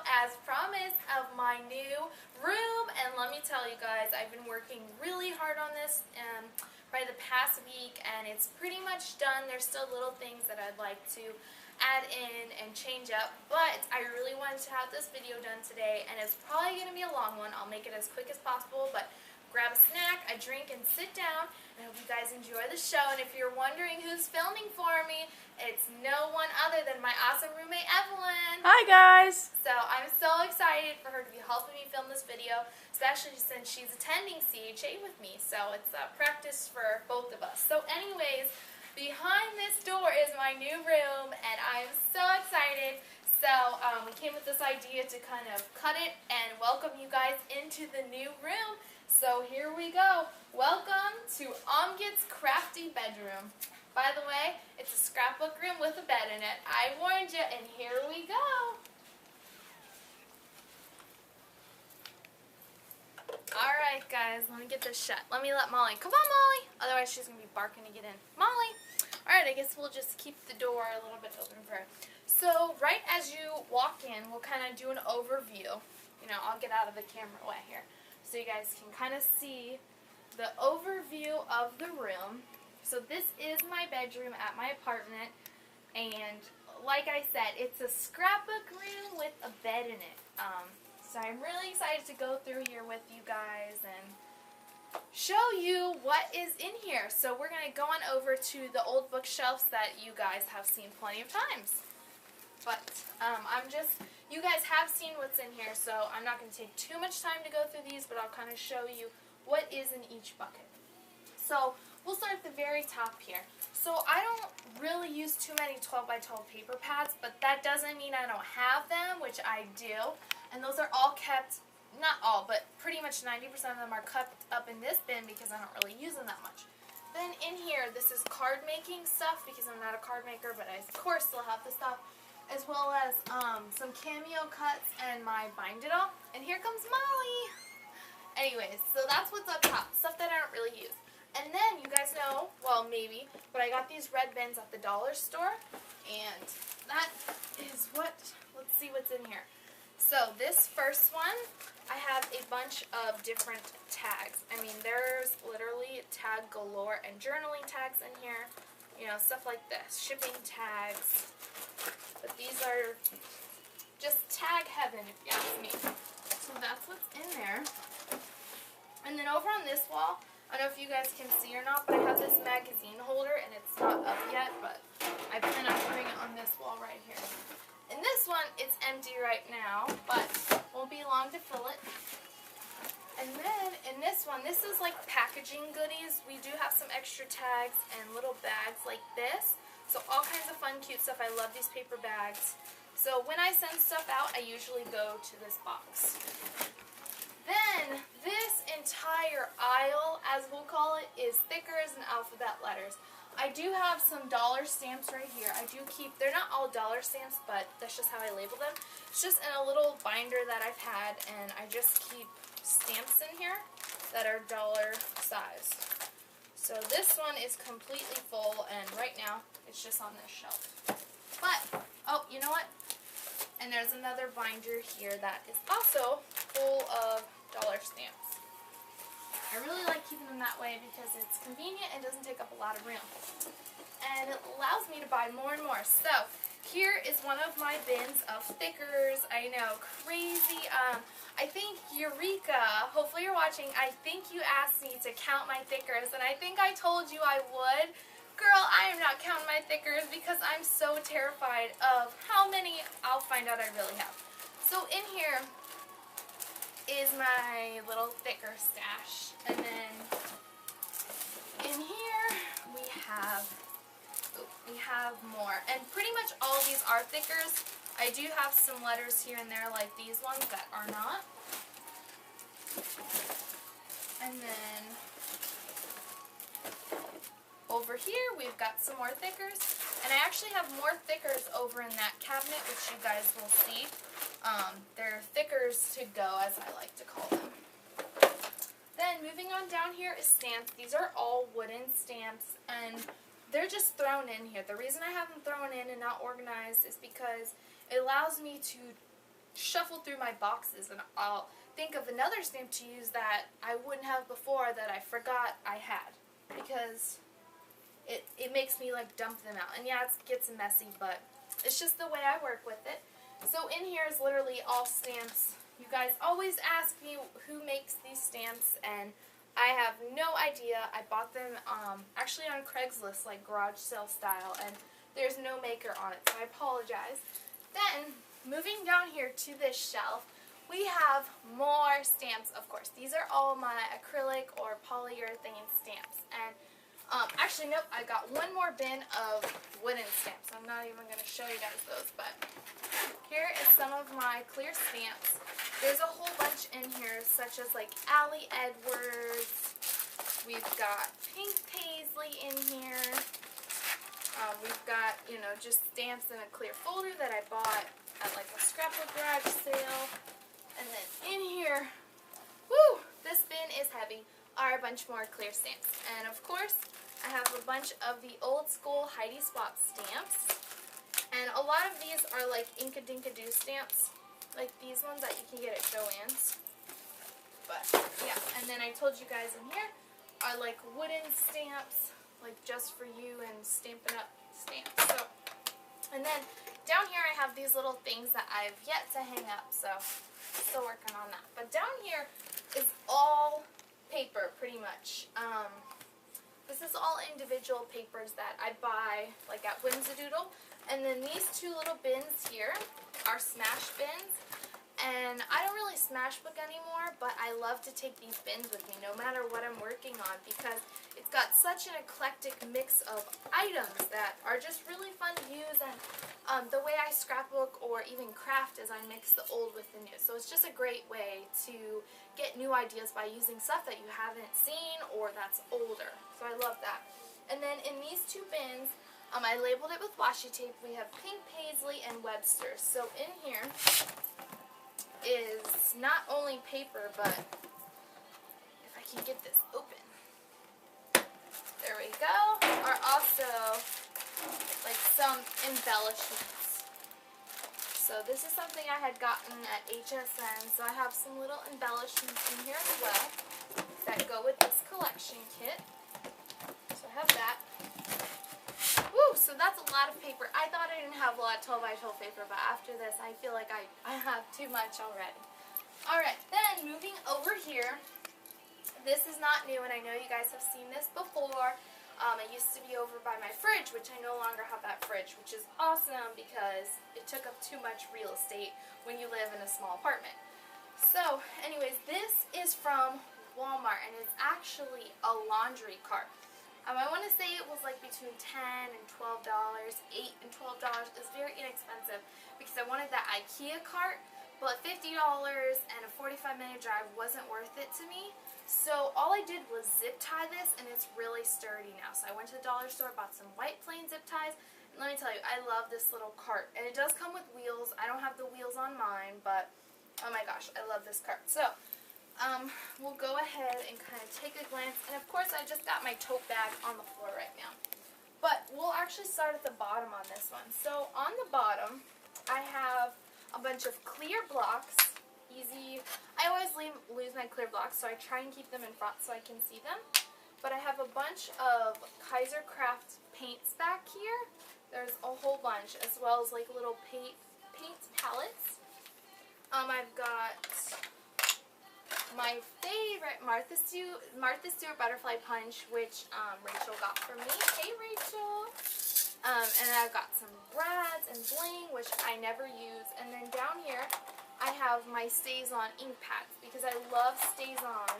as promised, of my new room. And let me tell you guys, I've been working really hard on this by the past week, and it's pretty much done. There's still little things that I'd like to add in and change up, but I really wanted to have this video done today, and it's probably going to be a long one. I'll make it as quick as possible, but grab a snack, a drink, and sit down. I hope you guys enjoy the show, and if you're wondering who's filming for me, it's no one other than my awesome roommate, Evelyn. Hi, guys. So I'm so excited for her to be helping me film this video, especially since she's attending CHA with me, so it's a practice for both of us. So anyways, behind this door is my new room, and I'm so excited. So we came with this idea to kind of cut it and welcome you guys into the new room. So here we go. Welcome to Get Crafty bedroom. By the way, it's a scrapbook room with a bed in it. I warned you, and here we go. Alright guys, let me get this shut. Let Molly. Come on, Molly. Otherwise she's going to be barking to get in. Molly. Alright, I guess we'll just keep the door a little bit open for her. So right as you walk in, we'll kind of do an overview. You know, I'll get out of the camera way here, so you guys can kind of see the overview of the room. So this is my bedroom at my apartment, and like I said, it's a scrapbook room with a bed in it. So I'm really excited to go through here with you guys and show you what is in here. So we're going to go on over to the old bookshelves that you guys have seen plenty of times. But you guys have seen what's in here, so I'm not going to take too much time to go through these, but I'll kind of show you what is in each bucket. So we'll start at the very top here. So I don't really use too many 12 by 12 paper pads, but that doesn't mean I don't have them, which I do. And those are all kept, not all, but pretty much 90% of them are kept up in this bin because I don't really use them that much. Then in here, this is card making stuff because I'm not a card maker, but I of course still have the stuff, as well as some cameo cuts and my bind it all. And here comes Molly. Anyways, so that's what's up top, stuff that I don't really use. And then you guys know, well maybe, but I got these red bins at the dollar store, and that is what, let's see what's in here. So this first one, I have a bunch of different tags. I mean, there's literally tag galore and journaling tags in here, you know, stuff like this, shipping tags, but these are just tag heaven if you ask me. So that's what's in there. And then over on this wall, I don't know if you guys can see or not, but I have this magazine holder, and it's not up yet, but I plan on putting it on this wall right here. And this one, it's empty right now, but won't be long to fill it. And then in this one, this is like packaging goodies. We do have some extra tags and little bags like this. So all kinds of fun, cute stuff. I love these paper bags. So when I send stuff out, I usually go to this box. Then, this entire aisle, as we'll call it, is stickers and alphabet letters. I do have some dollar stamps right here. I do keep, they're not all dollar stamps, but that's just how I label them. It's just in a little binder that I've had, and I just keep stamps in here that are dollar size. So this one is completely full, and right now, it's just on this shelf. But, oh, you know what? And there's another binder here that is also full of dollar stamps. I really like keeping them that way because it's convenient and doesn't take up a lot of room. And it allows me to buy more and more. So, here is one of my bins of stickers. I know, crazy. I think Eureka, hopefully you're watching, I think you asked me to count my stickers, and I think I told you I would. Girl, I am not counting my stickers because I'm so terrified of how many I'll find out I really have. So in here is my little sticker stash. And then in here we have more. And pretty much all of these are stickers. I do have some letters here and there like these ones that are not. And then over here, we've got some more stickers, and I actually have more stickers over in that cabinet, which you guys will see. They're stickers to go, as I like to call them. Then, moving on down here is stamps. These are all wooden stamps, and they're just thrown in here. The reason I have them thrown in and not organized is because it allows me to shuffle through my boxes and I'll think of another stamp to use that I wouldn't have before that I forgot I had, because it makes me like dump them out. And yeah, it gets messy, but it's just the way I work with it. So in here is literally all stamps. You guys always ask me who makes these stamps, and I have no idea. I bought them actually on Craigslist, like garage sale style, and there's no maker on it, so I apologize. Then, moving down here to this shelf, we have more stamps, of course. These are all my acrylic or polyurethane stamps. And actually, nope, I got one more bin of wooden stamps. I'm not even going to show you guys those, but here is some of my clear stamps. There's a whole bunch in here, such as like Allie Edwards. We've got Pink Paisley in here. We've got, you know, just stamps in a clear folder that I bought at like a scrapbook garage sale. And then in here, woo, this bin is heavy, are a bunch more clear stamps. And of course, I have a bunch of the old school Heidi Spot stamps. And a lot of these are like Inka Dinka Doo stamps, like these ones that you can get at Joann's. But yeah, and then I told you guys in here are like wooden stamps, like just for you and Stampin' Up stamps. So, and then down here I have these little things that I've yet to hang up, so still working on that. But down here is all paper, pretty much. This is all individual papers that I buy like at Whimsadoodle. And then these two little bins here are smash bins. And I don't really smash book anymore, but I love to take these bins with me no matter what I'm working on, because it's got such an eclectic mix of items that are just really fun to use. And the way I scrapbook or even craft is I mix the old with the new. So it's just a great way to get new ideas by using stuff that you haven't seen or that's older. So I love that. And then in these two bins, I labeled it with washi tape. We have Pink Paisley and Webster. So in here is not only paper, but if I can get this open, there we go, are also like some embellishments. So this is something I had gotten at HSN, so I have some little embellishments in here as well that go with this collection kit. So I have that. Woo, so that's a lot of paper. I thought I didn't have a lot of 12 by 12 paper, but after this I feel like I have too much already. Alright, then moving over here, this is not new and I know you guys have seen this before. It used to be over by my fridge, which I no longer have that fridge, which is awesome because it took up too much real estate when you live in a small apartment. So anyways, this is from Walmart and it's actually a laundry cart. I want to say it was like between $10 and $12, $8 and $12. It's very inexpensive because I wanted that IKEA cart, but $50 and a 45-minute drive wasn't worth it to me. So all I did was zip tie this, and it's really sturdy now. So I went to the dollar store, bought some white plain zip ties, and let me tell you, I love this little cart. And it does come with wheels. I don't have the wheels on mine, but oh my gosh, I love this cart. So we'll go ahead and kind of take a glance. And of course, I just got my tote bag on the floor right now. But we'll actually start at the bottom on this one. So on the bottom, I have a bunch of clear blocks. Easy. I always lose my clear blocks, so I try and keep them in front so I can see them. But I have a bunch of Kaiser Craft paints back here. There's a whole bunch, as well as like little paint palettes. I've got my favorite Martha Stewart Butterfly Punch, which Rachel got for me. Hey, Rachel! And I've got some brads and bling, which I never use. And then down here, I have my Stays On ink pads, because I love Stays On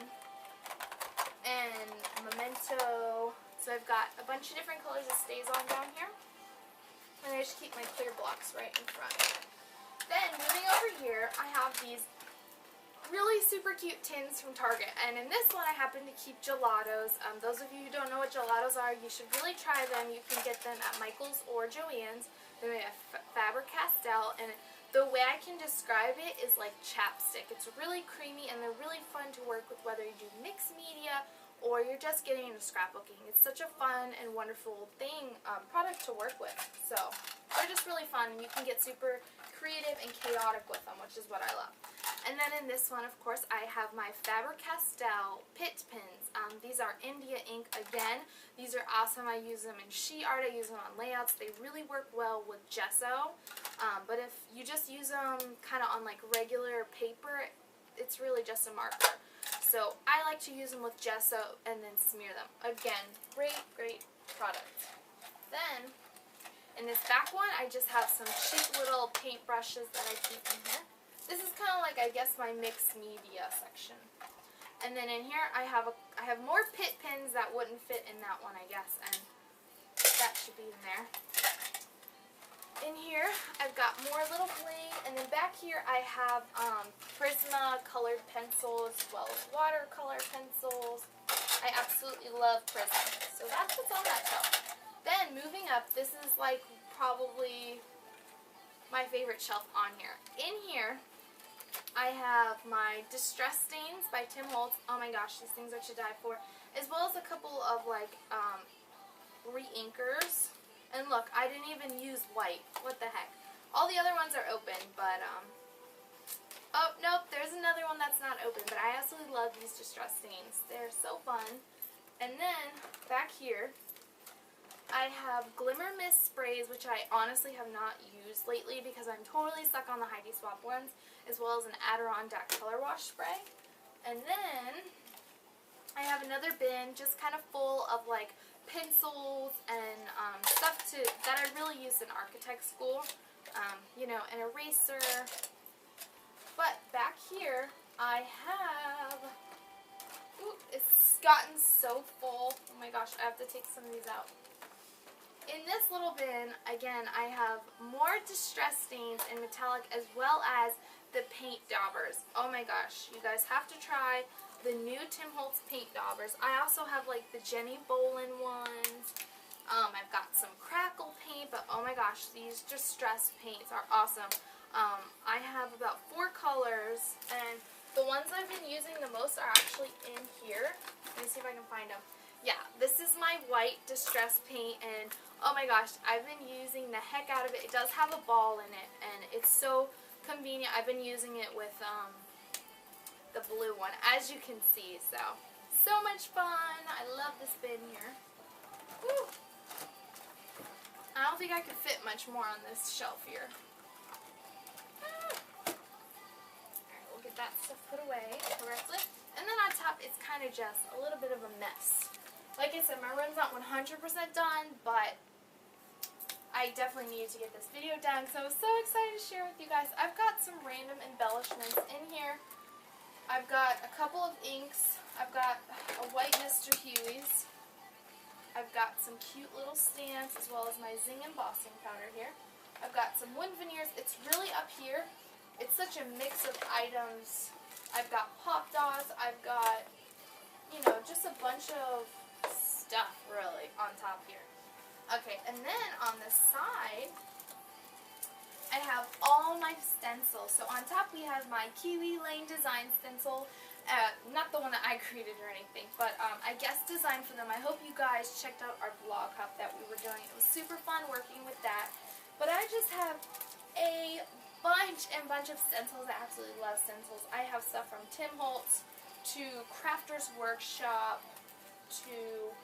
and Memento. So I've got a bunch of different colors of Stays On down here. And I just keep my clear blocks right in front. Then, moving over here, I have these really super cute tins from Target, and in this one I happen to keep gelatos. Those of you who don't know what gelatos are, you should really try them. You can get them at Michael's or Joann's. They're made of Faber-Castell, and the way I can describe it is like chapstick. It's really creamy and they're really fun to work with, whether you do mixed media or you're just getting into scrapbooking. It's such a fun and wonderful product to work with. So they're just really fun, and you can get super creative and chaotic with them, which is what I love. And then in this one, of course, I have my Faber-Castell Pitt pins. These are India ink again. These are awesome. I use them in sheet art. I use them on layouts. They really work well with gesso. But if you just use them kind of on like regular paper, it's really just a marker. So I like to use them with gesso and then smear them. Again, great, great product. Then, in this back one, I just have some cheap little paint brushes that I keep in here. This is kind of like, I guess, my mixed media section. And then in here, I have more Pitt pins that wouldn't fit in that one, I guess, and that should be in there. In here, I've got more little bling, and then back here I have Prisma colored pencils as well as watercolor pencils. I absolutely love Prisma, so that's what's on that shelf. Then moving up, this is like probably my favorite shelf on here. In here, I have my Distress Stains by Tim Holtz. Oh my gosh, these things are to die for. As well as a couple of like re-inkers. And look, I didn't even use white. What the heck? All the other ones are open, but oh nope, there's another one that's not open. But I absolutely love these Distress Stains. They're so fun. And then back here, I have Glimmer Mist sprays, which I honestly have not used lately because I'm totally stuck on the Heidi Swapp ones, as well as an Adirondack color wash spray. And then I have another bin just kind of full of like pencils and stuff that I really used in architect school. You know, an eraser. But back here I have, ooh, it's gotten so full. Oh my gosh, I have to take some of these out. In this little bin, again, I have more Distress Stains in metallic as well as the paint daubers. Oh my gosh, you guys have to try the new Tim Holtz paint daubers. I also have like the Jenny Bolin ones. I've got some crackle paint, but oh my gosh, these Distress paints are awesome. I have about 4 colors, and the ones I've been using the most are actually in here. Let me see if I can find them. Yeah, this is my white Distress paint, and oh my gosh, I've been using the heck out of it. It does have a ball in it, and it's so convenient. I've been using it with the blue one, as you can see. So much fun. I love this bin here. Woo. I don't think I could fit much more on this shelf here. Alright, we'll get that stuff put away correctly. And then on top, it's kind of just a little bit of a mess. Like I said, my room's not 100% done, but I definitely needed to get this video done, so I was so excited to share with you guys. I've got some random embellishments in here. I've got a couple of inks. I've got a white Mr. Huey's. I've got some cute little stamps as well as my Zing embossing powder here. I've got some wood veneers. It's really up here. It's such a mix of items. I've got pop dots. I've got, you know, just a bunch of stuff really on top here. Okay, and then on the side, I have all my stencils. So on top we have my Kiwi Lane design stencil. Not the one that I created or anything, but I guest designed for them. I hope you guys checked out our blog hop that we were doing. It was super fun working with that. But I just have a bunch of stencils. I absolutely love stencils. I have stuff from Tim Holtz to Crafter's Workshop to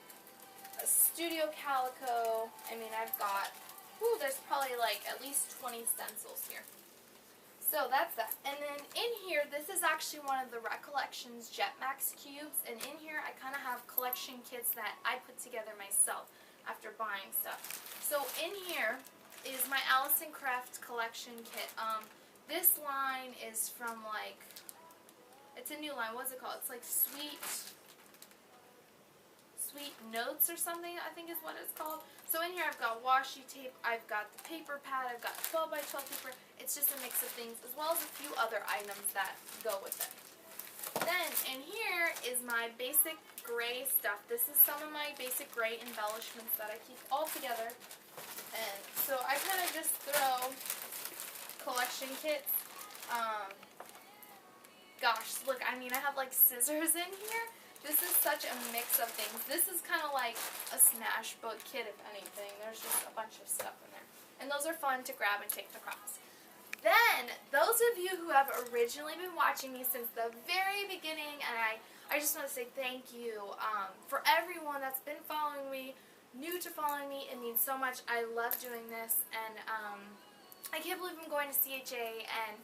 a Studio Calico. I mean, I've got, there's probably like at least 20 stencils here. So that's that. And then in here, this is actually one of the Recollections Jetmax cubes. And in here, I kind of have collection kits that I put together myself after buying stuff. So in here is my Allison Craft collection kit. This line is from like, it's a new line. What's it called? It's like Sweet Notes or something, I think is what it's called. So in here I've got washi tape, I've got the paper pad, I've got 12 by 12 paper. It's just a mix of things, as well as a few other items that go with it. Then in here is my basic gray stuff. This is some of my basic gray embellishments that I keep all together. And so I kind of just throw collection kits. Gosh, look, I mean, I have like scissors in here. This is such a mix of things. This is kind of like a Smash book kit, if anything. There's just a bunch of stuff in there. And those are fun to grab and take to class. Then, those of you who have originally been watching me since the very beginning, and I just want to say thank you for everyone that's been following me, new to following me. It means so much. I love doing this, and I can't believe I'm going to CHA, and,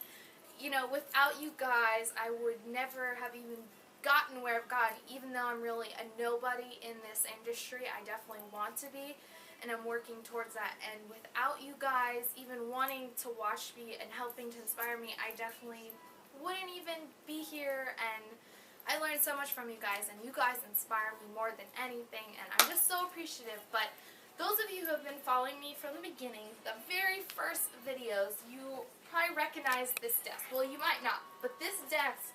you know, without you guys, I would never have even gotten where I've gotten, even though I'm really a nobody in this industry. I definitely want to be, and I'm working towards that. And without you guys even wanting to watch me and helping to inspire me, I definitely wouldn't even be here. And I learned so much from you guys, and you guys inspire me more than anything, and I'm just so appreciative. But those of you who have been following me from the beginning, the very first videos, you probably recognize this desk. Well, you might not, but this desk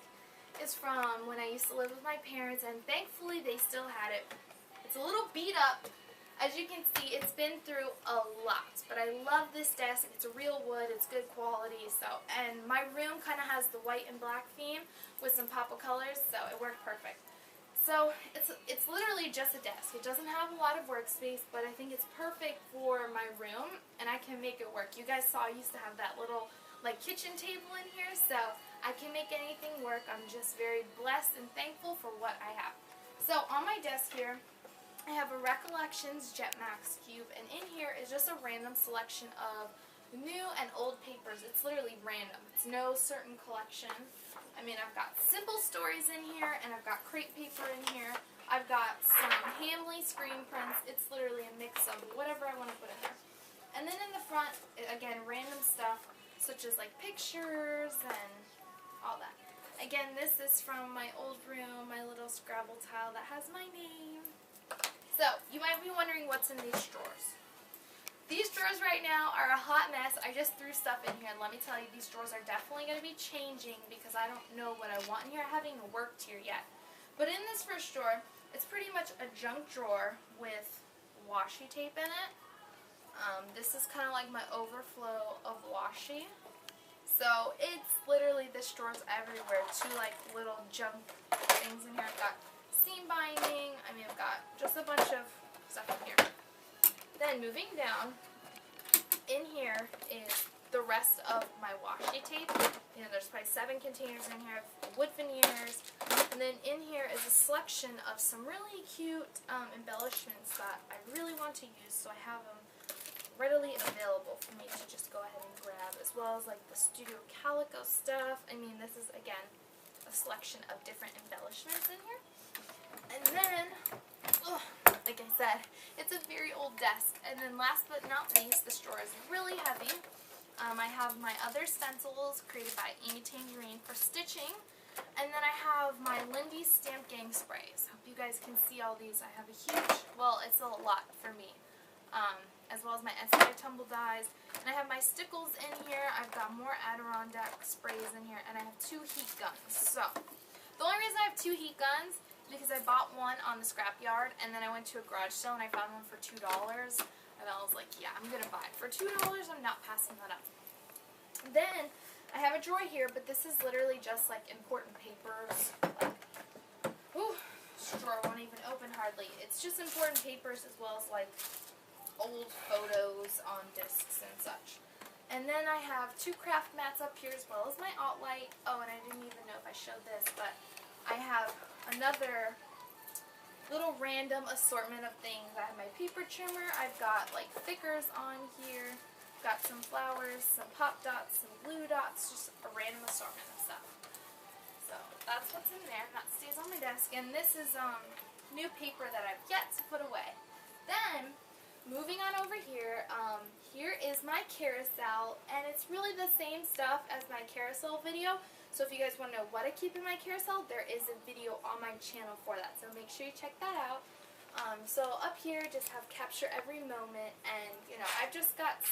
is from when I used to live with my parents, and thankfully they still had it. It's a little beat up. As you can see, it's been through a lot, but I love this desk. It's a real wood, it's good quality, and my room kind of has the white and black theme with some pop of colors, so it worked perfect. So it's literally just a desk. It doesn't have a lot of workspace, but I think it's perfect for my room, and I can make it work. You guys saw I used to have that little like kitchen table in here, so I can make anything work. I'm just very blessed and thankful for what I have. So on my desk here, I have a Recollections Jetmax cube, and in here is just a random selection of new and old papers. It's literally random. It's no certain collection. I mean, I've got simple stories in here, and I've got crepe paper in here. I've got some Hamley screen prints. It's literally a mix of whatever I want to put in there. And then in the front, again, random stuff, such as like pictures and all that. Again, this is from my old room, my little Scrabble tile that has my name. So, you might be wondering what's in these drawers. These drawers right now are a hot mess. I just threw stuff in here, and let me tell you, these drawers are definitely going to be changing because I don't know what I want in here. I haven't even worked here yet. But in this first drawer, it's pretty much a junk drawer with washi tape in it. This is kind of like my overflow of washi. So, it's literally, this drawer's everywhere. Two like little junk things in here. I've got seam binding. I mean, I've got just a bunch of stuff in here. Then moving down, in here is the rest of my washi tape. You know, there's probably 7 containers in here of wood veneers. And then in here is a selection of some really cute embellishments that I really want to use, so I have them readily available for me to just go ahead and grab, as well as like the Studio Calico stuff. I mean, this is, again, a selection of different embellishments in here. And then, like I said, it's a very old desk. And then last but not least, this drawer is really heavy. I have my other stencils created by Amy Tangerine for stitching. And then I have my Lindy's Stamp Gang sprays. Hope you guys can see all these. I have a huge, well, it's a lot for me. As well as my SI tumble dyes. And I have my stickles in here. I've got more Adirondack sprays in here. And I have 2 heat guns. So, the only reason I have 2 heat guns because I bought one on the scrapyard, and then I went to a garage sale and I found one for $2, and I was like, yeah, I'm gonna buy it for $2. I'm not passing that up. Then I have a drawer here, but this is literally just like important papers. Like, this drawer won't even open hardly. It's just important papers as well as like old photos on discs and such. And then I have 2 craft mats up here as well as my alt light. Oh, and I didn't even know if I showed this, but I have another little random assortment of things. I have my paper trimmer. I've got like thickers on here. Got some flowers, some pop dots, some glue dots, just a random assortment of stuff. So that's what's in there. That stays on my desk. And this is new paper that I've yet to put away. Then, moving on over here, here is my carousel, and it's really the same stuff as my carousel video. So if you guys want to know what I keep in my carousel, there is a video on my channel for that. So make sure you check that out. So up here, just have capture every moment, and you know, I've just got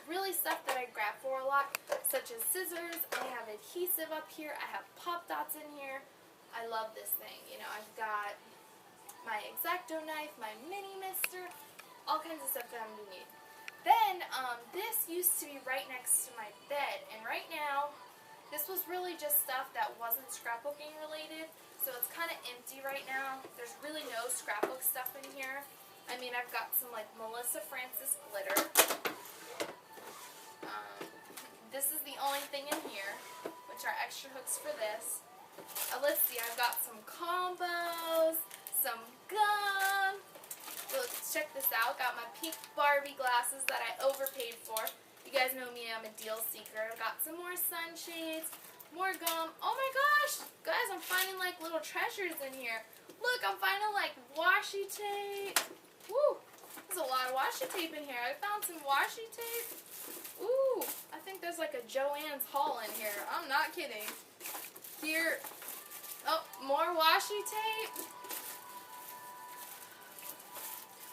really stuff that I grab for a lot, such as scissors. I have adhesive up here. I have pop dots in here. I love this thing. You know, I've got my X-Acto knife, my mini mister, all kinds of stuff that I'm going to need. Then, this used to be right next to my bed, and right now, this was really just stuff that wasn't scrapbooking related, so it's kind of empty right now. There's really no scrapbook stuff in here. I mean, I've got some like Melissa Francis glitter. thing in here, which are extra hooks for this. Let's see, I've got some combos, some gum. Let's check this out. Got my pink Barbie glasses that I overpaid for. You guys know me, I'm a deal seeker. Got some more sunshades, more gum. Oh my gosh, guys, I'm finding like little treasures in here. Look, I'm finding like washi tape. Woo, there's a lot of washi tape in here. I found some washi tape. Ooh, I think there's like a Joann's haul in here. I'm not kidding. Here, oh, more washi tape.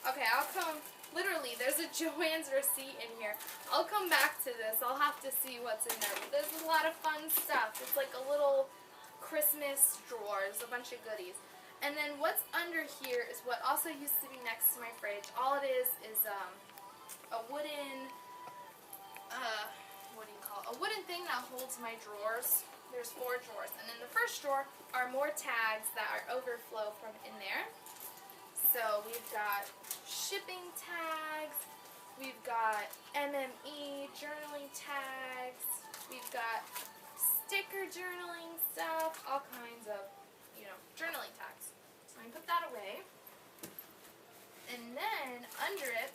Okay, I'll come, literally, there's a Joann's receipt in here. I'll come back to this. I'll have to see what's in there. But there's a lot of fun stuff. It's like a little Christmas drawers, a bunch of goodies. And then what's under here is what also used to be next to my fridge. All it is a wooden, what do you call it? A wooden thing that holds my drawers. There's 4 drawers. And in the first drawer are more tags that are overflow from in there. So we've got shipping tags, we've got MME journaling tags, we've got sticker journaling stuff, all kinds of, you know, journaling tags. So I'm going to put that away. And then under it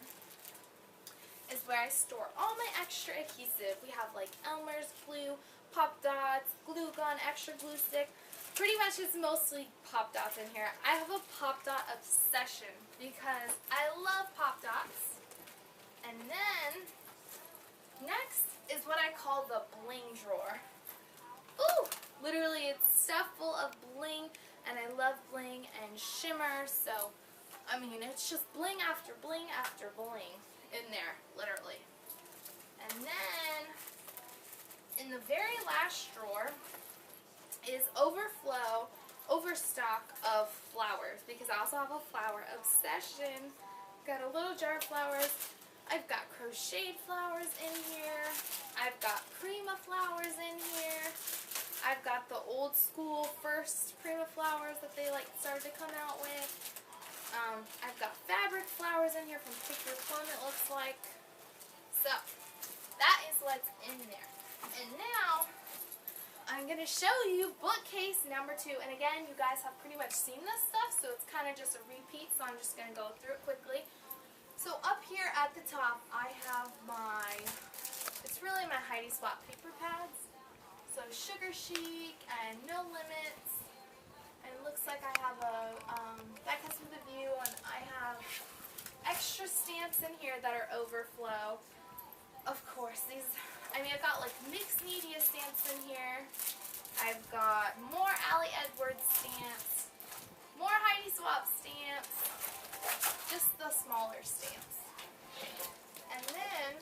is where I store all my extra adhesive. We have like Elmer's glue, Pop Dots, glue gun, extra glue stick. Pretty much it's mostly Pop Dots in here. I have a Pop Dot obsession because I love Pop Dots. And then next is what I call the bling drawer. Ooh, literally it's stuff full of bling, and I love bling and shimmer, so I mean it's just bling after bling after bling in there, literally. And then in the very last drawer is overstock of flowers, because I also have a flower obsession. Got a little jar of flowers. I've got crocheted flowers in here. I've got Prima flowers in here. I've got the old school first Prima flowers that they like started to come out with. I've got fabric flowers in here from Pick Your Plum, it looks like. So that is what's in there. And now I'm going to show you bookcase number 2. And again, you guys have pretty much seen this stuff, so it's kind of just a repeat, so I'm just going to go through it quickly. So up here at the top, I have it's really my Heidi Spot paper pads. So Sugar Chic and No Limits. And it looks like I have that comes with a view, and I have extra stamps in here that are overflow. Of course, I've got like mixed media stamps in here. I've got more Allie Edwards stamps, more Heidi Swap stamps, just the smaller stamps. And then,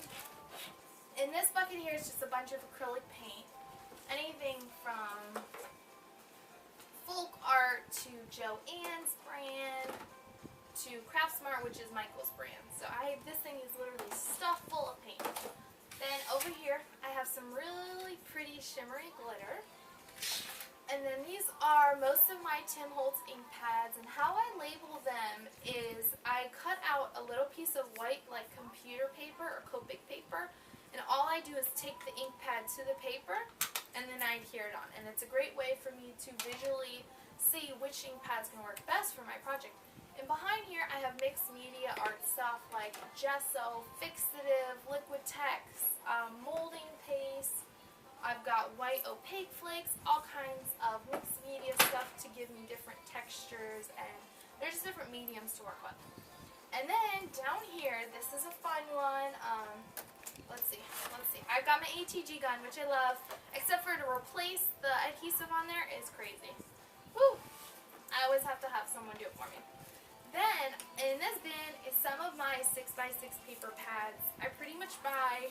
in this bucket here is just a bunch of acrylic paint. Anything from folk art to Joann's brand to Craft Smart, which is Michael's brand. So this thing is literally stuffed full of paint. Then over here, I have some really pretty shimmery glitter. And then these are most of my Tim Holtz ink pads. And how I label them is I cut out a little piece of white, like computer paper or Copic paper. And all I do is take the ink pad to the paper, and then I adhere it on. And it's a great way for me to visually see which ink pad's going to work best for my project. And behind here, I have mixed media art stuff like gesso, fixative, liquid text, molding paste. I've got white opaque flakes, all kinds of mixed media stuff to give me different textures, and there's just different mediums to work with. And then down here, this is a fun one. Let's see. I've got my ATG gun, which I love, except for to replace the adhesive on there is crazy. Woo! I always have to have someone do it for me. Then, in this bin is some of my 6x6 paper pads. I pretty much buy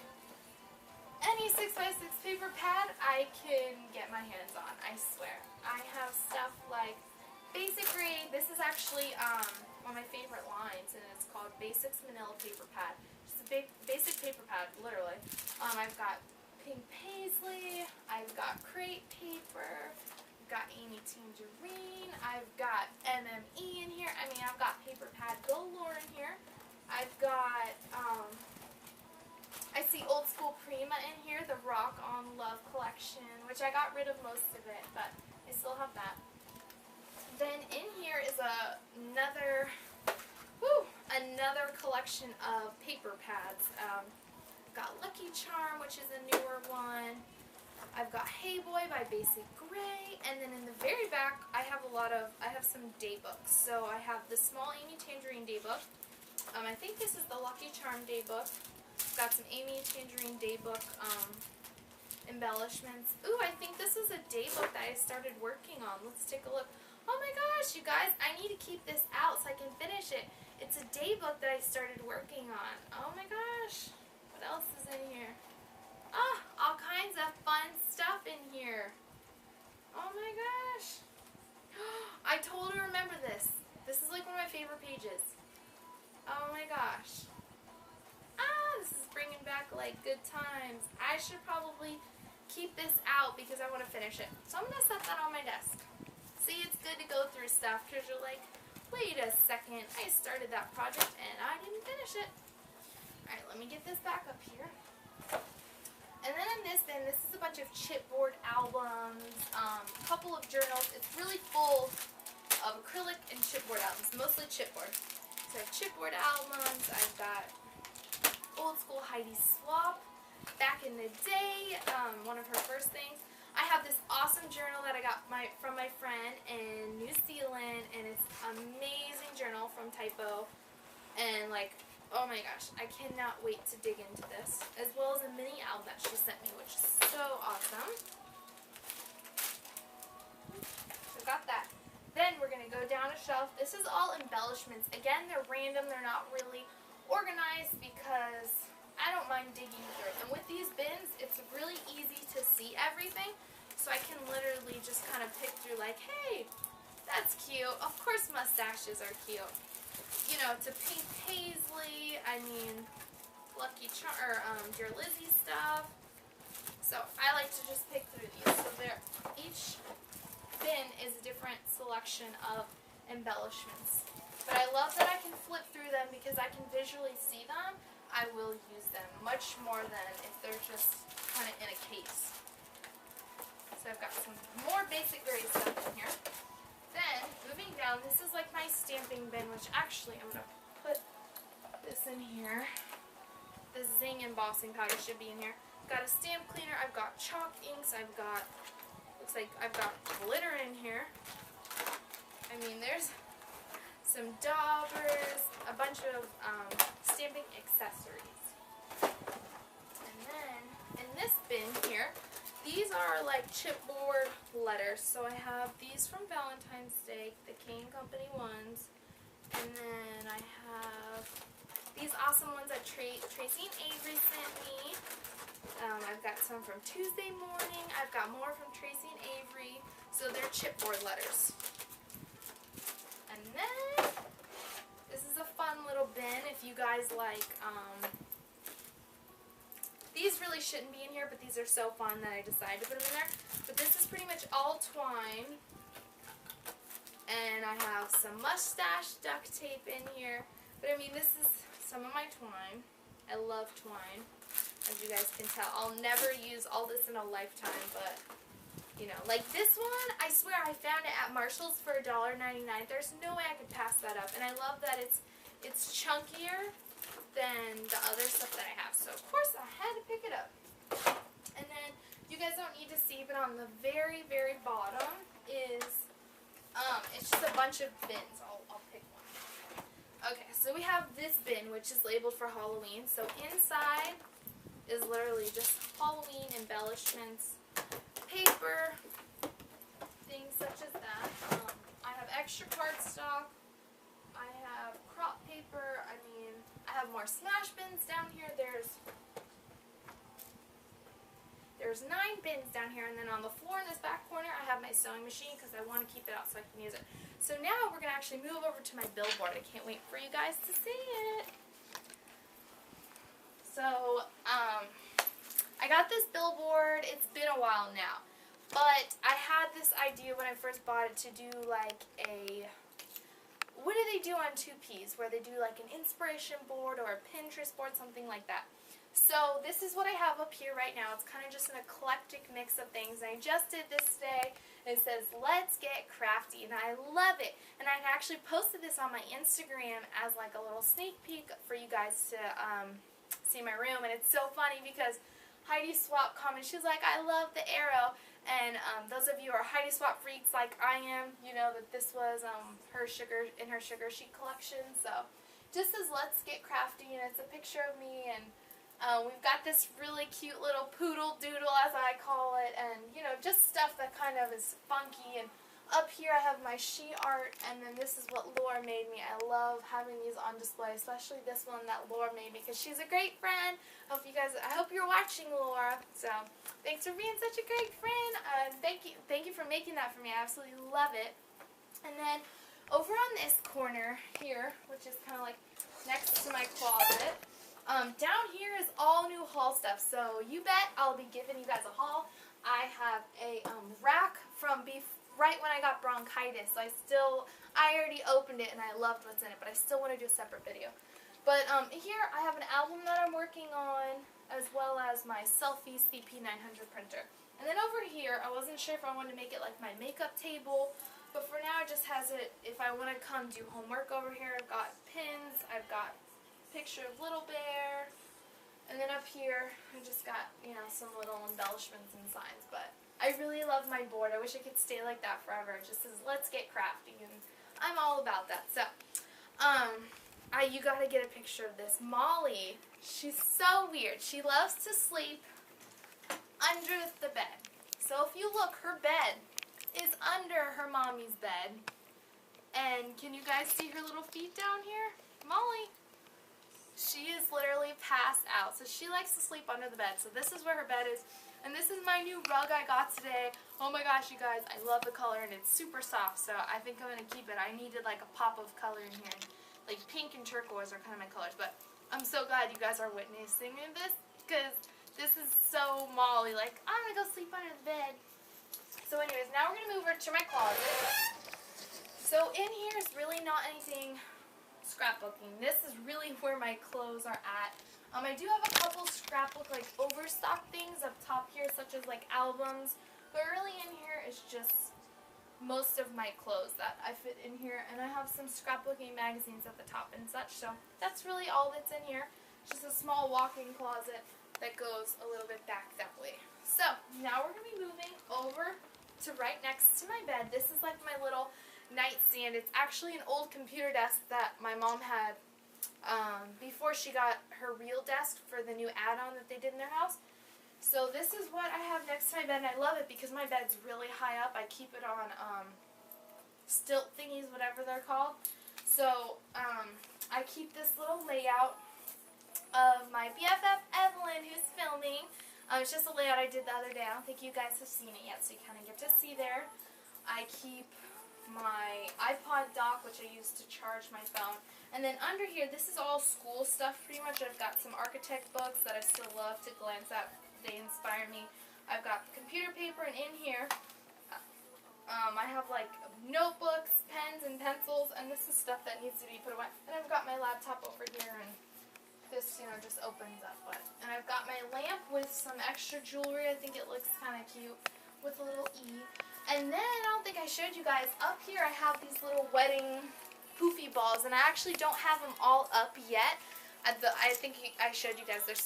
any 6x6 paper pad I can get my hands on, I swear. I have stuff like Basic Grade. This is actually one of my favorite lines, and it's called Basics Manila Paper Pad. Just a big basic paper pad, literally. I've got Pink Paisley, I've got Crepe paper, I've got Amy Tangerine, I've got MME in here. I mean, I've got paper pad galore in here. I've got, I see Old School Prima in here, the Rock on Love collection, which I got rid of most of it, but I still have that. Then in here is another collection of paper pads. Got Lucky Charm, which is a newer one. I've got Hey Boy by Basic Gray, and then in the very back I have some day books. So I have the Small Amy Tangerine day book. I think this is the Lucky Charm day book. Got some Amy Tangerine day book embellishments. Ooh, I think this is a day book that I started working on. Let's take a look. Oh my gosh, you guys, I need to keep this out so I can finish it. It's a day book that I started working on. Oh my gosh. What else is in here? Ah, all kinds of fun stuff in here. Oh my gosh. I totally remember this. This is like one of my favorite pages. Oh my gosh. Ah, this is bringing back like good times. I should probably keep this out because I want to finish it. So I'm going to set that on my desk. See, it's good to go through stuff because you're like, wait a second, I started that project and I didn't finish it. Alright, let me get this back up here. And then in this bin, this is a bunch of chipboard albums, a couple of journals. It's really full of acrylic and chipboard albums, mostly chipboard. So I have chipboard albums, I've got old school Heidi Swap, back in the day, one of her first things. I have this awesome journal that I got from my friend in New Zealand, and it's an amazing journal from Typo, and like, oh my gosh, I cannot wait to dig into this, as well as a mini album that she sent me, which is so awesome. So got that. Then we're going to go down a shelf. This is all embellishments. Again, they're random, they're not really organized because I don't mind digging through it. And with these bins, it's really easy to see everything. So I can literally just kind of pick through like, hey, that's cute. Of course mustaches are cute. You know, to Pink Paisley, I mean, Lucky Charm, or Dear Lizzie stuff. So I like to just pick through these. So each bin is a different selection of embellishments. But I love that I can flip through them because I can visually see them. I will use them much more than if they're just kind of in a case. So I've got some more basic grade stuff in here. Then, moving down, this is like my stamping bin, which actually I'm going to put this in here. The Zing embossing powder should be in here. Got a stamp cleaner, I've got chalk inks, looks like I've got glitter in here. I mean, there's some daubers, a bunch of stamping accessories. And then, in this bin here, these are like chipboard letters. So I have these from Valentine's Day, the Kane Company ones. And then I have these awesome ones that Tracy and Avery sent me. I've got some from Tuesday Morning. I've got more from Tracy and Avery. So they're chipboard letters. And then, this is a fun little bin if you guys like, these really shouldn't be in here, but these are so fun that I decided to put them in there. But this is pretty much all twine. And I have some mustache duct tape in here. But I mean, this is some of my twine. I love twine, as you guys can tell. I'll never use all this in a lifetime, but, you know, like this one, I swear I found it at Marshall's for $1.99. There's no way I could pass that up. And I love that it's chunkier than the other stuff that I have. So, of course, I had to pick it up. And then, you guys don't need to see, but on the very, very bottom is, it's just a bunch of bins. I'll pick one. Okay, so we have this bin, which is labeled for Halloween. So, inside is literally just Halloween embellishments, paper, things such as that. I have extra cardstock. I have crop paper. I mean, I have more smash bins down here. There's 9 bins down here, and then on the floor in this back corner, I have my sewing machine because I want to keep it out so I can use it. So now we're going to actually move over to my billboard. I can't wait for you guys to see it. So, I got this billboard. It's been a while now, but I had this idea when I first bought it to do like a, what do they do on 2Ps, where they do like an inspiration board or a Pinterest board, something like that. So this is what I have up here right now. It's kind of just an eclectic mix of things. And I just did this today. It says, let's get crafty, and I love it. And I actually posted this on my Instagram as like a little sneak peek for you guys to see my room. And it's so funny because Heidi Swap commented, she's like, I love the arrow. And those of you who are Heidi Swap freaks like I am, you know that this was her sugar sheet collection. So just says, let's get crafty, and it's a picture of me, and we've got this really cute little poodle doodle, as I call it, and, you know, just stuff that kind of is funky. And up here I have my sheet art, and then this is what Laura made me. I love having these on display, especially this one that Laura made me, because she's a great friend. I hope you're watching, Laura. So, thanks for being such a great friend. Thank you for making that for me. I absolutely love it. And then, over on this corner here, which is kind of like next to my closet, down here is all new haul stuff, so you bet I'll be giving you guys a haul. I have a rack from right when I got bronchitis, so I already opened it and I loved what's in it, but I still want to do a separate video. But here I have an album that I'm working on, as well as my Selfie CP900 printer. And then over here, I wasn't sure if I wanted to make it like my makeup table, but for now it just has it, if I want to come do homework over here. I've got pins, I've got picture of Little Bear, and then up here I just got, you know, some little embellishments and signs. But I really love my board. I wish I could stay like that forever. It just says, let's get crafty, and I'm all about that. So you gotta get a picture of this Molly. She's so weird. She loves to sleep under the bed. So if you look, her bed is under her mommy's bed, and can you guys see her little feet down here? Molly, she is literally passed out. So she likes to sleep under the bed. So this is where her bed is. And this is my new rug I got today. Oh my gosh, you guys, I love the color, and it's super soft. So I think I'm going to keep it. I needed like a pop of color in here. Like pink and turquoise are kind of my colors. But I'm so glad you guys are witnessing this, because this is so Molly. Like, I'm going to go sleep under the bed. So anyways, now we're going to move over to my closet. So in here is really not anything scrapbooking. This is really where my clothes are at. I do have a couple scrapbook, like, overstock things up top here, such as like albums, but really in here is just most of my clothes that I fit in here, and I have some scrapbooking magazines at the top and such. So that's really all that's in here. It's just a small walk-in closet that goes a little bit back that way. So now we're going to be moving over to right next to my bed. This is like my little nightstand. It's actually an old computer desk that my mom had before she got her real desk for the new add-on that they did in their house. So this is what I have next to my bed, and I love it because my bed's really high up. I keep it on stilt thingies, whatever they're called. So I keep this little layout of my BFF Evelyn, who's filming. It's just a layout I did the other day. I don't think you guys have seen it yet, so you kind of get to see there. I keep my iPod dock, which I use to charge my phone. And then under here, this is all school stuff pretty much. I've got some architect books that I still love to glance at. They inspire me. I've got computer paper, and in here I have like notebooks, pens, and pencils, and this is stuff that needs to be put away. And I've got my laptop over here, and this, you know, just opens up. And I've got my lamp with some extra jewelry. I think it looks kind of cute with a little E. And then, I don't think I showed you guys, up here I have these little wedding poofy balls, and I actually don't have them all up yet. I think I showed you guys, there's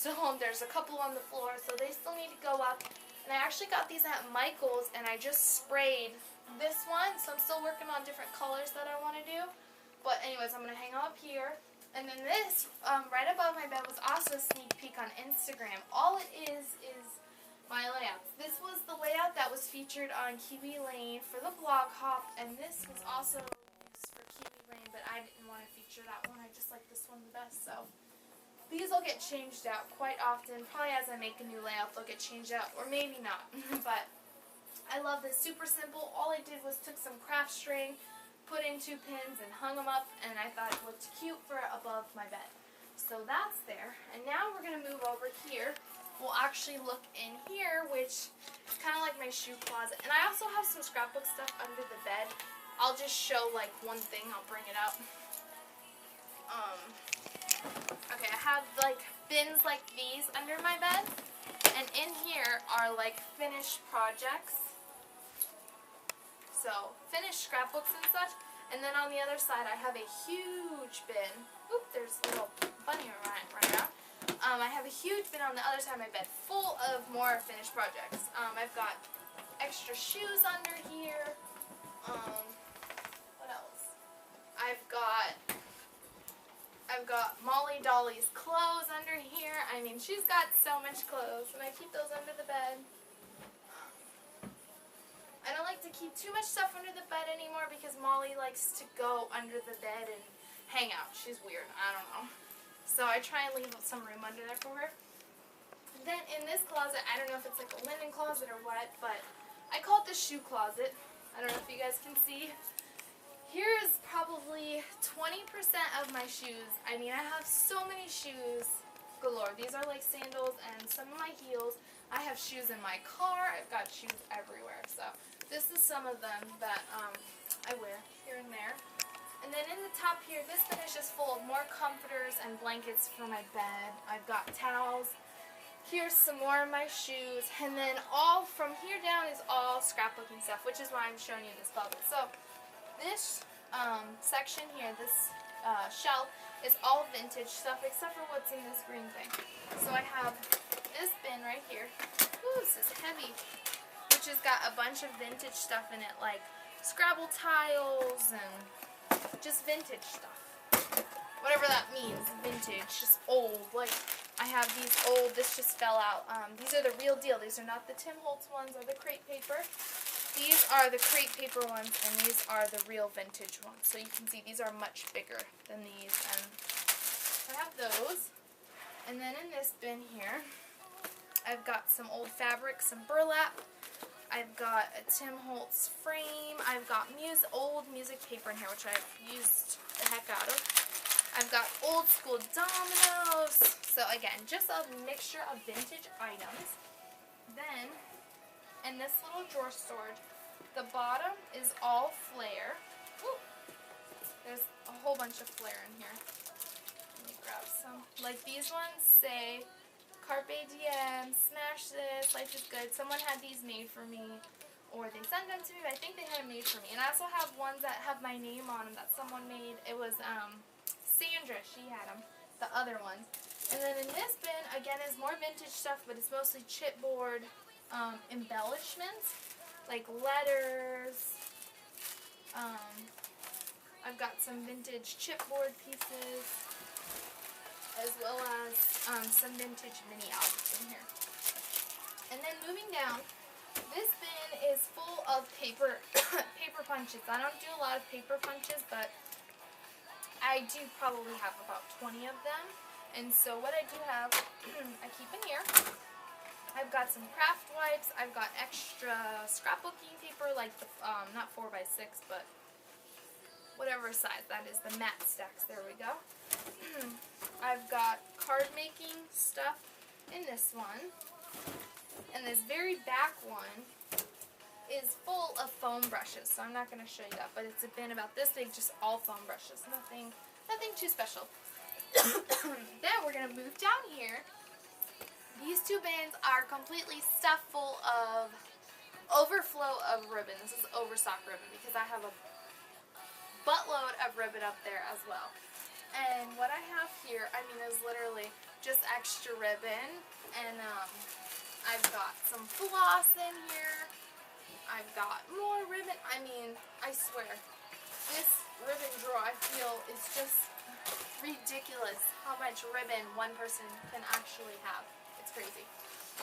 a couple on the floor, so they still need to go up. And I actually got these at Michael's, and I just sprayed this one, so I'm still working on different colors that I want to do. But anyways, I'm going to hang them up here. And then this, right above my bed, was also a sneak peek on Instagram. All it is my layouts. This was the layout that was featured on Kiwi Lane for the blog hop, and this was also used for Kiwi Lane, but I didn't want to feature that one. I just like this one the best, so these will get changed out quite often. Probably as I make a new layout, they'll get changed out, or maybe not. But I love this. Super simple. All I did was took some craft string, put in 2 pins, and hung them up, and I thought it looked cute for above my bed. So that's there. And now we're going to move over here. We'll actually look in here, which is kind of like my shoe closet. And I also have some scrapbook stuff under the bed. I'll just show like one thing. I'll bring it up. Okay, I have like bins like these under my bed, and in here are like finished projects. So finished scrapbooks and such. And then on the other side, I have a huge bin. Oop, there's a little bunny right now. I have a huge bin on the other side of my bed full of more finished projects. I've got extra shoes under here. What else? I've got Molly Dolly's clothes under here. I mean, she's got so much clothes, and I keep those under the bed. I don't like to keep too much stuff under the bed anymore because Molly likes to go under the bed and hang out. She's weird. I don't know. So I try and leave some room under there for her. Then in this closet, I don't know if it's like a linen closet or what, but I call it the shoe closet. I don't know if you guys can see. Here is probably 20% of my shoes. I mean, I have so many shoes galore. These are like sandals and some of my heels. I have shoes in my car. I've got shoes everywhere. So this is some of them that I wear here and there. And then in the top here, this bin is just full of more comforters and blankets for my bed. I've got towels. Here's some more of my shoes. And then all from here down is all scrapbooking stuff, which is why I'm showing you this closet. So this section here, this shelf, is all vintage stuff except for what's in this green thing. So I have this bin right here. Ooh, this is heavy. Which has got a bunch of vintage stuff in it, like Scrabble tiles and just vintage stuff. Whatever that means, vintage, just old. Like, I have these old, this just fell out. These are the real deal. These are not the Tim Holtz ones or the crepe paper. These are the crepe paper ones, and these are the real vintage ones. So you can see these are much bigger than these. And I have those. And then in this bin here, I've got some old fabric, some burlap. I've got a Tim Holtz frame. I've got old music paper in here, which I've used the heck out of. I've got old school dominoes. So again, just a mixture of vintage items. Then, in this little drawer storage, the bottom is all flair. Woo! There's a whole bunch of flair in here. Let me grab some. Like these ones say, Carpe Diem, smash this, life is good. Someone had these made for me, or they sent them to me, but I think they had them made for me. And I also have ones that have my name on them that someone made. It was Sandra, she had them, the other ones. And then in this bin, again, is more vintage stuff, but it's mostly chipboard embellishments, like letters. I've got some vintage chipboard pieces, as well as some vintage mini albums in here. And then moving down, this bin is full of paper punches. I don't do a lot of paper punches, but I do probably have about 20 of them. And so what I do have, I keep in here. I've got some craft wipes. I've got extra scrapbooking paper, like the not 4x6, but whatever size that is, the matte stacks. There we go. I've got card making stuff in this one, and this very back one is full of foam brushes, so I'm not going to show you that, but it's a bin about this big, just all foam brushes, nothing too special. Then we're going to move down here. These two bins are completely stuffed full of overflow of ribbon. This is overstock ribbon because I have a buttload of ribbon up there as well. And what I have here, I mean, is literally just extra ribbon. And I've got some floss in here. I've got more ribbon. I mean, I swear, this ribbon drawer, I feel, is just ridiculous how much ribbon one person can actually have. It's crazy.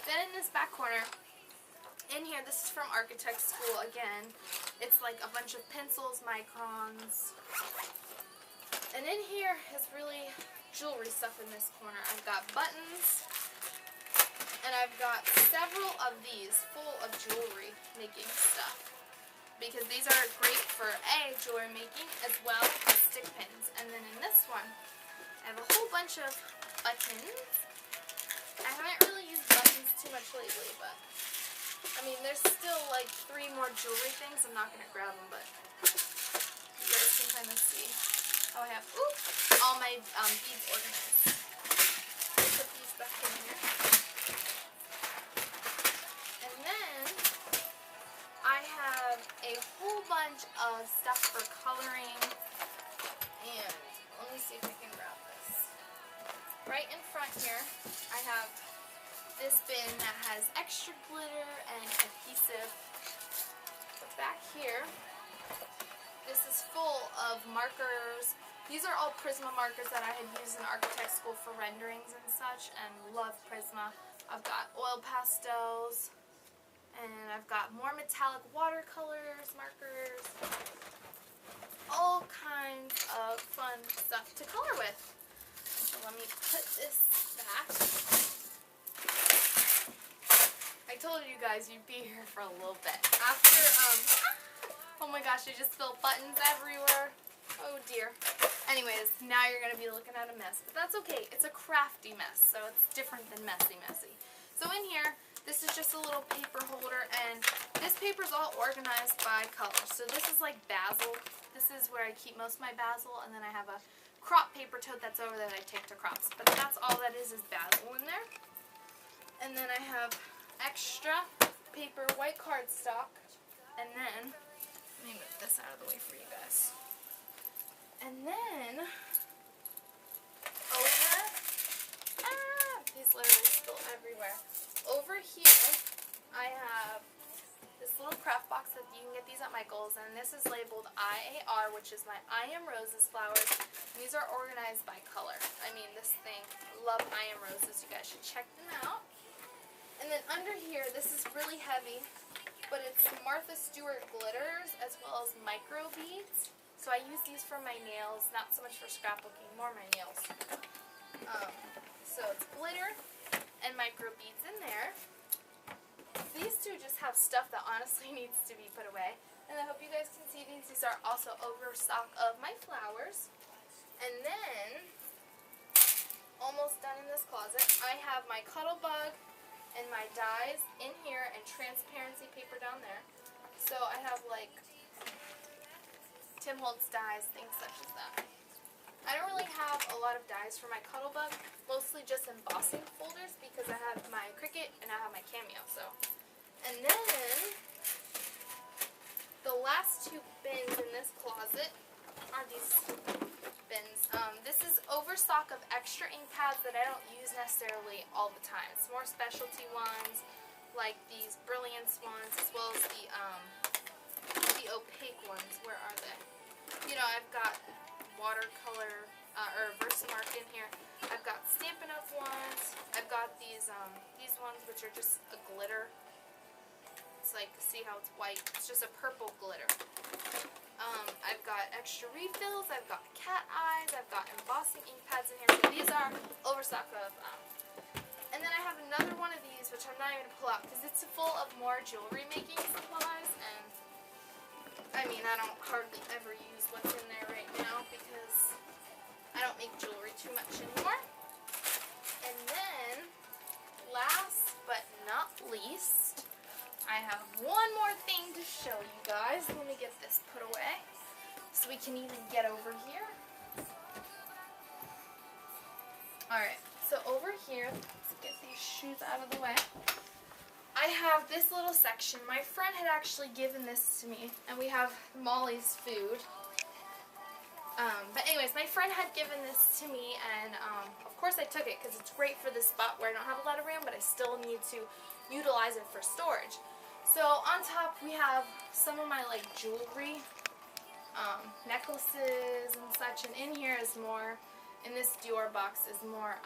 Then in this back corner, in here, this is from architect school again. It's like a bunch of pencils, microns. And in here is really jewelry stuff in this corner. I've got buttons, and I've got several of these full of jewelry making stuff. Because these are great for jewelry making as well as stick pins. And then in this one, I have a whole bunch of buttons. I haven't really used buttons too much lately, but I mean, there's still like 3 more jewelry things. I'm not going to grab them, but you guys can kind of see. how I have all my beads organized. Put these back in here. And then I have a whole bunch of stuff for coloring. And let me see if I can grab this. Right in front here, I have this bin that has extra glitter and adhesive. But back here, this is full of markers. These are all Prisma markers that I had used in architect school for renderings and such, and love Prisma. I've got oil pastels, and I've got more metallic watercolors, markers, all kinds of fun stuff to color with. So let me put this back. I told you guys you'd be here for a little bit. After, oh my gosh, I just spilled buttons everywhere. Oh dear. Anyways, now you're going to be looking at a mess. But that's okay. It's a crafty mess, so it's different than messy. So in here, this is just a little paper holder, and this paper is all organized by color. So this is like basil. This is where I keep most of my basil, and then I have a crop paper tote that's over there that I take to crops. But that's all that is basil in there. And then I have extra paper white cardstock, and then let me move this out of the way for you guys. And then over, these literally spill everywhere. Over here, I have this little craft box that you can get these at Michael's, and this is labeled IAR, which is my I Am Roses flowers. And these are organized by color. I mean, this thing, love I Am Roses. You guys should check them out. And then under here, this is really heavy, but it's Martha Stewart glitters as well as micro beads. So I use these for my nails, not so much for scrapbooking, more my nails. So it's glitter and micro beads in there. These two just have stuff that honestly needs to be put away. And I hope you guys can see these. These are also overstock of my flowers. And then, almost done in this closet, I have my Cuddle Bug and my dies in here and transparency paper down there. So I have like Tim Holtz dies, things such as that. I don't really have a lot of dies for my Cuddle Bug, mostly just embossing folders because I have my Cricut and I have my Cameo. So, and then the last two bins in this closet are these bins. This is overstock of extra ink pads that I don't use necessarily all the time. It's more specialty ones, like these Brilliance ones, as well as the opaque ones. Where are they? You know, I've got watercolor or Versamark in here. I've got Stampin' Up! Ones. I've got these ones which are just a glitter. It's like, see how it's white? It's just a purple glitter. I've got extra refills. I've got cat eyes. I've got embossing ink pads in here. So these are overstock of. And then I have another one of these, which I'm not even going to pull out because it's full of more jewelry making supplies. And I mean, I don't hardly ever use what's in there right now because I don't make jewelry too much anymore. And then, last but not least, I have one more thing to show you guys. Let me get this put away so we can even get over here. Alright, so over here, let's get these shoes out of the way. I have this little section. My friend had actually given this to me, and we have Molly's food. But anyways, my friend had given this to me, and of course I took it because it's great for this spot where I don't have a lot of room, but I still need to utilize it for storage. So on top we have some of my like jewelry, necklaces and such, and in here is more, in this Dior box is more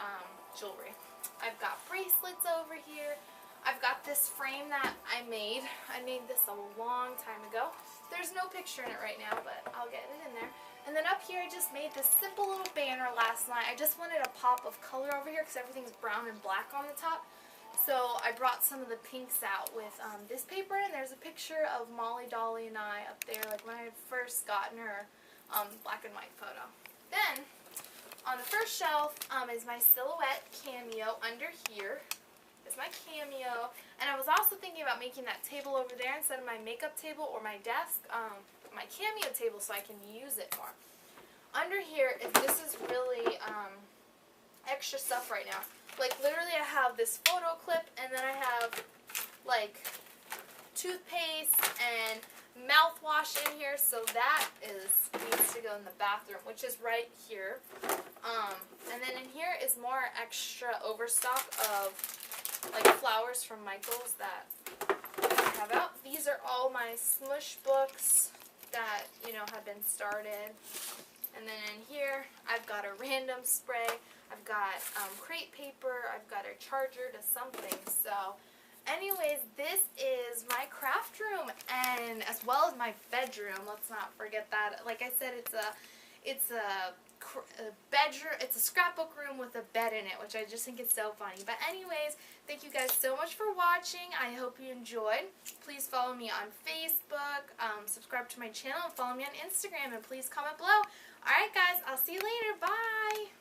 jewelry. I've got bracelets over here. I've got this frame that I made. I made this a long time ago. There's no picture in it right now, but I'll get it in there. And then up here I just made this simple little banner last night. I just wanted a pop of color over here because everything's brown and black on the top. So I brought some of the pinks out with this paper, and there's a picture of Molly, Dolly, and I up there, like when I had first gotten her black and white photo. Then, on the first shelf is my silhouette cameo. Under here is my cameo, and I was also thinking about making that table over there instead of my makeup table or my desk, my cameo table, so I can use it more. under here, this is really extra stuff right now. Like, literally I have this photo clip, and then I have, like, toothpaste and mouthwash in here, so that needs to go in the bathroom, which is right here. And then in here is more extra overstock of, like, flowers from Michael's that I have out. These are all my smush books that, you know, have been started. And then in here, I've got a random spray, I've got crepe paper, I've got a charger to something. So, anyways, this is my craft room, and as well as my bedroom. Let's not forget that. Like I said, it's a bedroom. It's a scrapbook room with a bed in it, which I just think is so funny. But anyways, thank you guys so much for watching. I hope you enjoyed. Please follow me on Facebook, subscribe to my channel, and follow me on Instagram, and please comment below. Alright guys, I'll see you later. Bye!